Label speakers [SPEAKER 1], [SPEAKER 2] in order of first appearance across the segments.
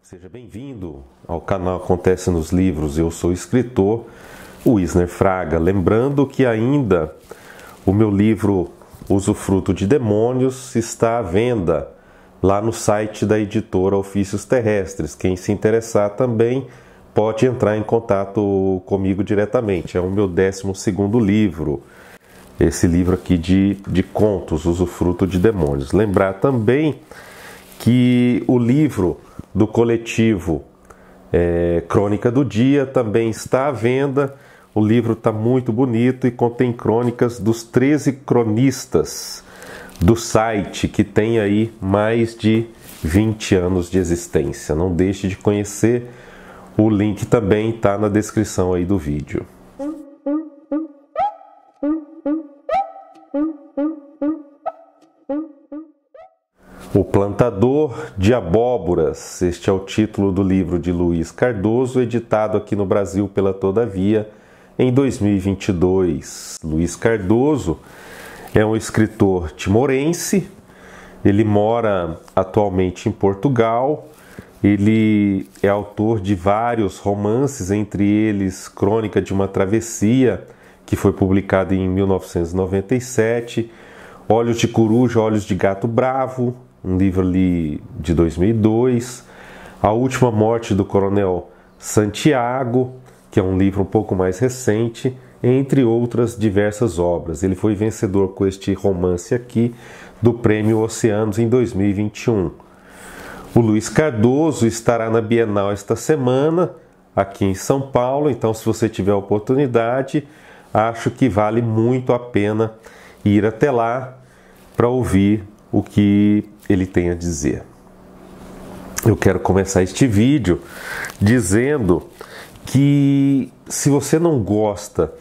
[SPEAKER 1] Seja bem-vindo ao canal Acontece nos Livros. Eu sou o escritor Wisner Fraga. Lembrando que ainda o meu livro Usufruto de Demônios está à venda lá no site da editora Ofícios Terrestres. Quem se interessar também pode entrar em contato comigo diretamente. É o meu 12º livro, esse livro aqui de contos, Usufruto de Demônios. Lembrar também que o livro do coletivo Crônica do Dia também está à venda. O livro está muito bonito e contém crônicas dos 13 cronistas do site, que tem aí mais de 20 anos de existência. Não deixe de conhecer, o link também está na descrição aí do vídeo. O Plantador de Abóboras, este é o título do livro de Luiz Cardoso, editado aqui no Brasil pela Todavia em 2022. Luiz Cardoso é um escritor timorense, ele mora atualmente em Portugal, ele é autor de vários romances, entre eles Crônica de uma Travessia, que foi publicado em 1997, Olhos de Coruja, Olhos de Gato Bravo, um livro ali de 2002, A Última Morte do Coronel Santiago, que é um livro um pouco mais recente, entre outras diversas obras. Ele foi vencedor com este romance aqui do Prêmio Oceanos em 2021. O Luiz Cardoso estará na Bienal esta semana, aqui em São Paulo, então se você tiver a oportunidade, acho que vale muito a pena ir até lá para ouvir o que ele tem a dizer. Eu quero começar este vídeo dizendo que se você não gosta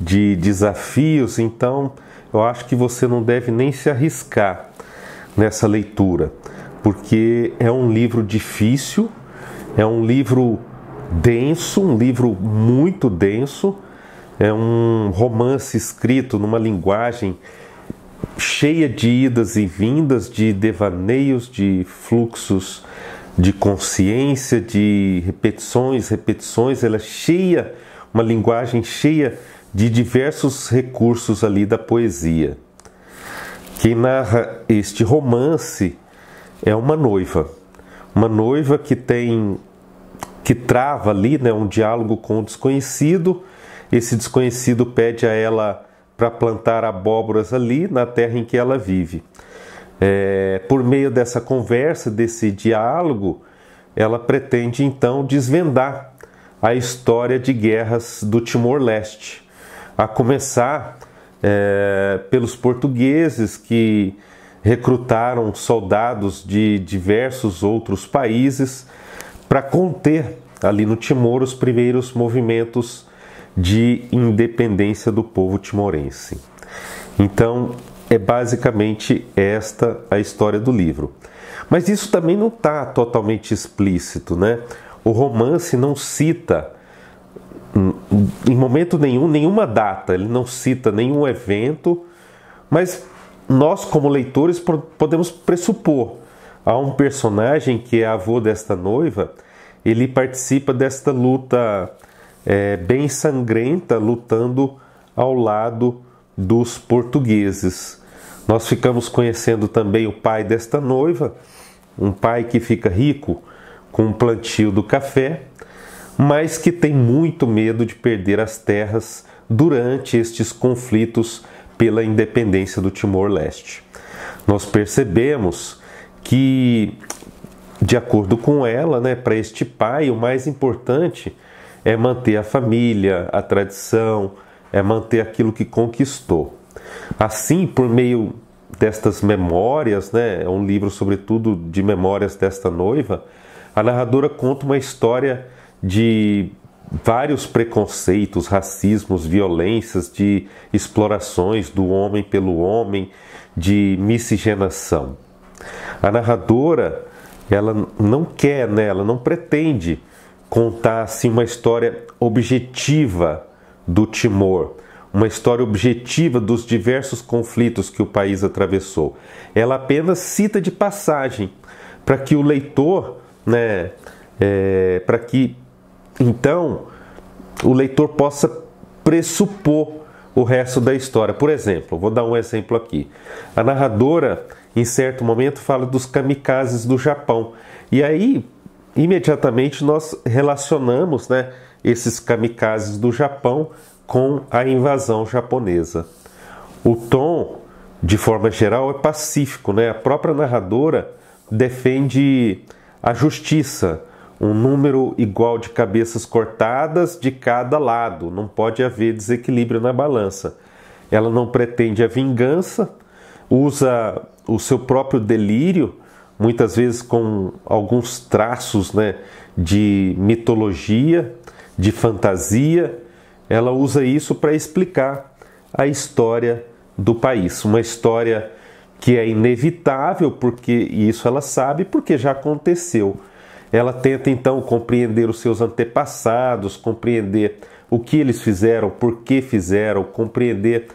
[SPEAKER 1] de desafios, então eu acho que você não deve nem se arriscar nessa leitura, porque é um livro difícil, é um livro denso, um livro muito denso, é um romance escrito numa linguagem cheia de idas e vindas, de devaneios, de fluxos de consciência, de repetições, ela é cheia, uma linguagem cheia de diversos recursos ali da poesia. Quem narra este romance é uma noiva que trava ali, né, um diálogo com o desconhecido. Esse desconhecido pede a ela para plantar abóboras ali na terra em que ela vive. Por meio dessa conversa, desse diálogo, ela pretende então desvendar a história de guerras do Timor-Leste, a começar pelos portugueses, que recrutaram soldados de diversos outros países para conter ali no Timor os primeiros movimentos de independência do povo timorense. Então, é basicamente esta a história do livro. Mas isso também não está totalmente explícito, né? O romance não cita, em momento nenhum, nenhuma data, ele não cita nenhum evento, mas nós, como leitores, podemos pressupor. Há um personagem que é avô desta noiva, ele participa desta luta bem sangrenta, lutando ao lado dos portugueses. Nós ficamos conhecendo também o pai desta noiva, um pai que fica rico com o plantio do café, mas que tem muito medo de perder as terras durante estes conflitos pela independência do Timor-Leste. Nós percebemos que, de acordo com ela, né, para este pai, o mais importante é manter a família, a tradição, é manter aquilo que conquistou. Assim, por meio destas memórias, né, é um livro sobretudo de memórias desta noiva, a narradora conta uma história de vários preconceitos, racismos, violências, de explorações do homem pelo homem, de miscigenação. A narradora, ela não quer, né, ela não pretende contar assim uma história objetiva do Timor, uma história objetiva dos diversos conflitos que o país atravessou. Ela apenas cita de passagem, para que o leitor, né, para que então o leitor possa pressupor o resto da história. Por exemplo, vou dar um exemplo aqui. A narradora, em certo momento, fala dos kamikazes do Japão. E aí, imediatamente, nós relacionamos, né, esses kamikazes do Japão com a invasão japonesa. O tom, de forma geral, é pacífico, né? A própria narradora defende a justiça, um número igual de cabeças cortadas de cada lado, não pode haver desequilíbrio na balança. Ela não pretende a vingança, usa o seu próprio delírio, muitas vezes com alguns traços, né, de mitologia, de fantasia. Ela usa isso para explicar a história do país, uma história que é inevitável, porque isso ela sabe, porque já aconteceu. Ela tenta então compreender os seus antepassados, compreender o que eles fizeram, por que fizeram, compreender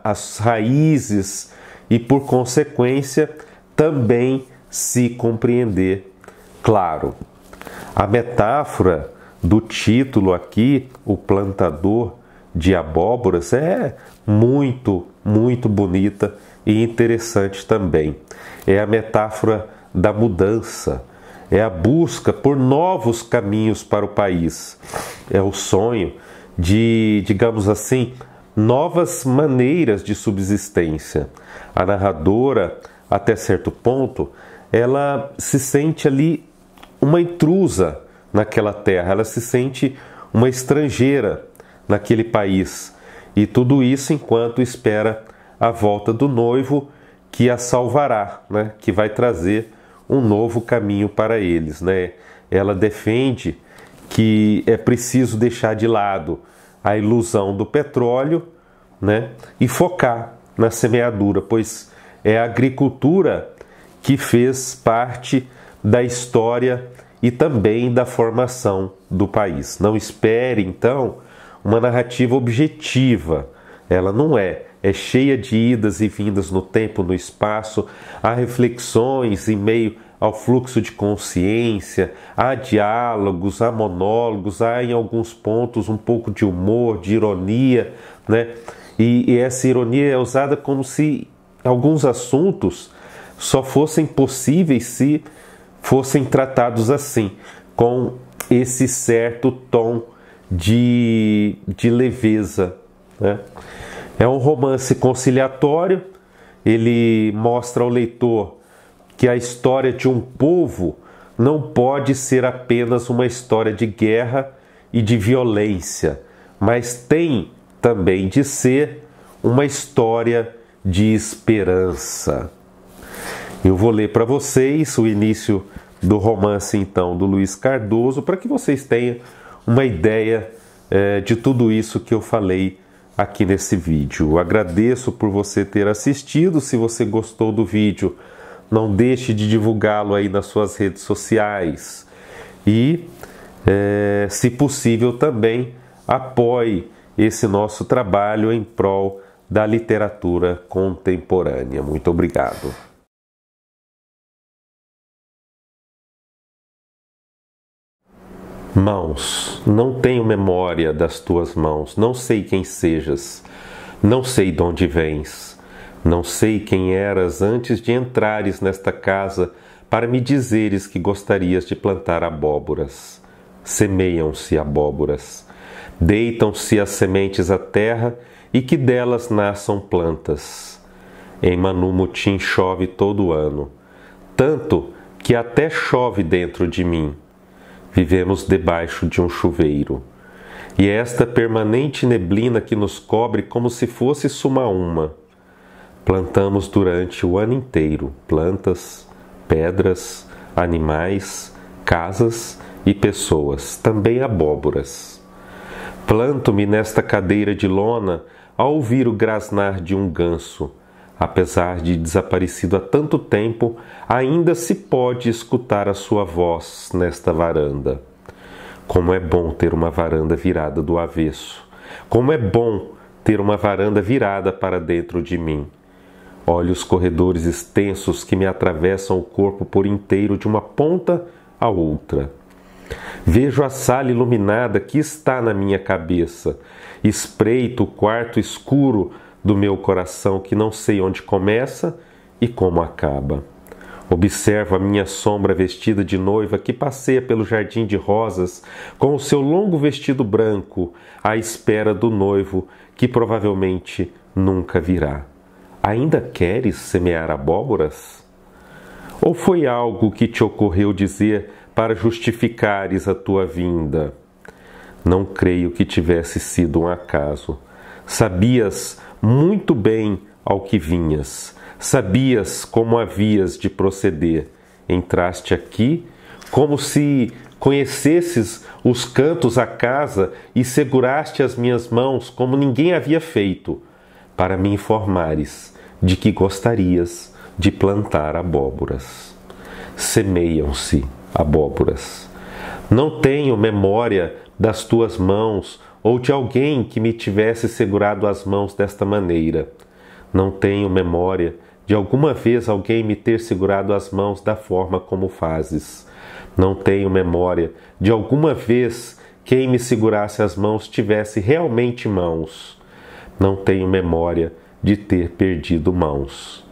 [SPEAKER 1] as raízes e, por consequência, também se compreender. Claro, a metáfora do título aqui, O Plantador de Abóboras, é muito, muito bonita e interessante também. É a metáfora da mudança, é a busca por novos caminhos para o país, é o sonho de, digamos assim, novas maneiras de subsistência. A narradora, até certo ponto, ela se sente ali uma intrusa naquela terra, ela se sente uma estrangeira naquele país. E tudo isso enquanto espera a volta do noivo, que a salvará, né? Que vai trazer um novo caminho para eles, né? Ela defende que é preciso deixar de lado a ilusão do petróleo, né? E focar na semeadura, pois é a agricultura que fez parte da história e também da formação do país. Não espere, então, uma narrativa objetiva. Ela não é. É cheia de idas e vindas no tempo, no espaço, há reflexões em meio ao fluxo de consciência, há diálogos, há monólogos, há em alguns pontos um pouco de humor, de ironia, né? E essa ironia é usada como se alguns assuntos só fossem possíveis se fossem tratados assim, com esse certo tom de leveza, né? É um romance conciliatório, ele mostra ao leitor que a história de um povo não pode ser apenas uma história de guerra e de violência, mas tem também de ser uma história de esperança. Eu vou ler para vocês o início do romance, então, do Luiz Cardoso, para que vocês tenham uma ideia de tudo isso que eu falei aqui nesse vídeo. Eu agradeço por você ter assistido. Se você gostou do vídeo, não deixe de divulgá-lo aí nas suas redes sociais e, se possível, também apoie esse nosso trabalho em prol da literatura contemporânea. Muito obrigado. Mãos, não tenho memória das tuas mãos, não sei quem sejas, não sei de onde vens, não sei quem eras antes de entrares nesta casa para me dizeres que gostarias de plantar abóboras. Semeiam-se abóboras, deitam-se as sementes à terra e que delas nasçam plantas. Em Manumutim chove todo o ano, tanto que até chove dentro de mim. Vivemos debaixo de um chuveiro, e é esta permanente neblina que nos cobre como se fosse Sumaúma. Plantamos durante o ano inteiro plantas, pedras, animais, casas e pessoas, também abóboras. Planto-me nesta cadeira de lona ao ouvir o grasnar de um ganso. Apesar de desaparecido há tanto tempo, ainda se pode escutar a sua voz nesta varanda. Como é bom ter uma varanda virada do avesso. Como é bom ter uma varanda virada para dentro de mim. Olho os corredores extensos que me atravessam o corpo por inteiro de uma ponta à outra. Vejo a sala iluminada que está na minha cabeça. Espreito o quarto escuro do meu coração que não sei onde começa e como acaba. Observo a minha sombra vestida de noiva que passeia pelo jardim de rosas com o seu longo vestido branco à espera do noivo que provavelmente nunca virá. Ainda queres semear abóboras? Ou foi algo que te ocorreu dizer para justificares a tua vinda? Não creio que tivesse sido um acaso. Sabias muito bem ao que vinhas. Sabias como havias de proceder. Entraste aqui como se conhecesses os cantos à casa e seguraste as minhas mãos como ninguém havia feito, para me informares de que gostarias de plantar abóboras. Semeiam-se abóboras. Não tenho memória das tuas mãos ou de alguém que me tivesse segurado as mãos desta maneira. Não tenho memória de alguma vez alguém me ter segurado as mãos da forma como fazes. Não tenho memória de alguma vez quem me segurasse as mãos tivesse realmente mãos. Não tenho memória de ter perdido mãos.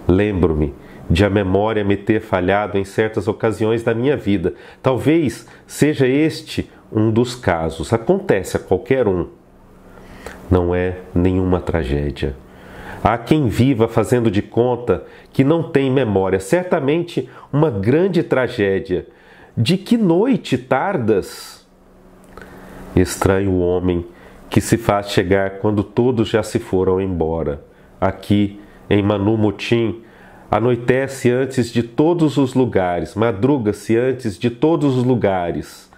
[SPEAKER 1] Lembro-me de a memória me ter falhado em certas ocasiões da minha vida. Talvez seja este um dos casos. Acontece a qualquer um. Não é nenhuma tragédia. Há quem viva fazendo de conta que não tem memória. Certamente uma grande tragédia. De que noite tardas? Estranho o homem que se faz chegar quando todos já se foram embora. Aqui, em Manu Mutim, anoitece antes de todos os lugares, madruga-se antes de todos os lugares.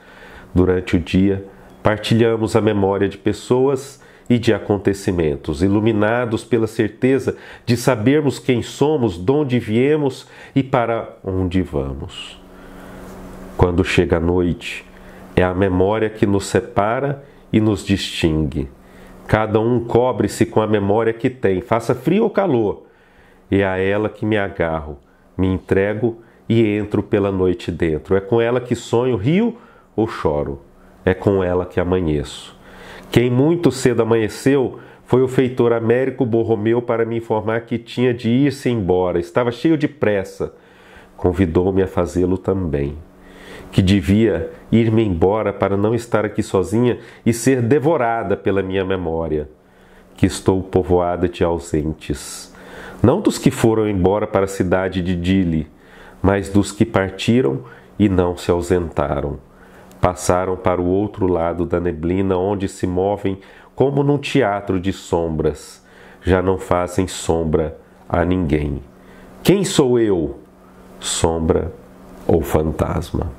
[SPEAKER 1] Durante o dia, partilhamos a memória de pessoas e de acontecimentos, iluminados pela certeza de sabermos quem somos, de onde viemos e para onde vamos. Quando chega a noite, é a memória que nos separa e nos distingue. Cada um cobre-se com a memória que tem, faça frio ou calor. É a ela que me agarro, me entrego e entro pela noite dentro. É com ela que sonho, rio ou choro. É com ela que amanheço. Quem muito cedo amanheceu foi o feitor Américo Borromeu para me informar que tinha de ir-se embora. Estava cheio de pressa. Convidou-me a fazê-lo também. Que devia ir-me embora para não estar aqui sozinha e ser devorada pela minha memória. Que estou povoada de ausentes. Não dos que foram embora para a cidade de Dili, mas dos que partiram e não se ausentaram. Passaram para o outro lado da neblina, onde se movem como num teatro de sombras. Já não fazem sombra a ninguém. Quem sou eu? Sombra ou fantasma?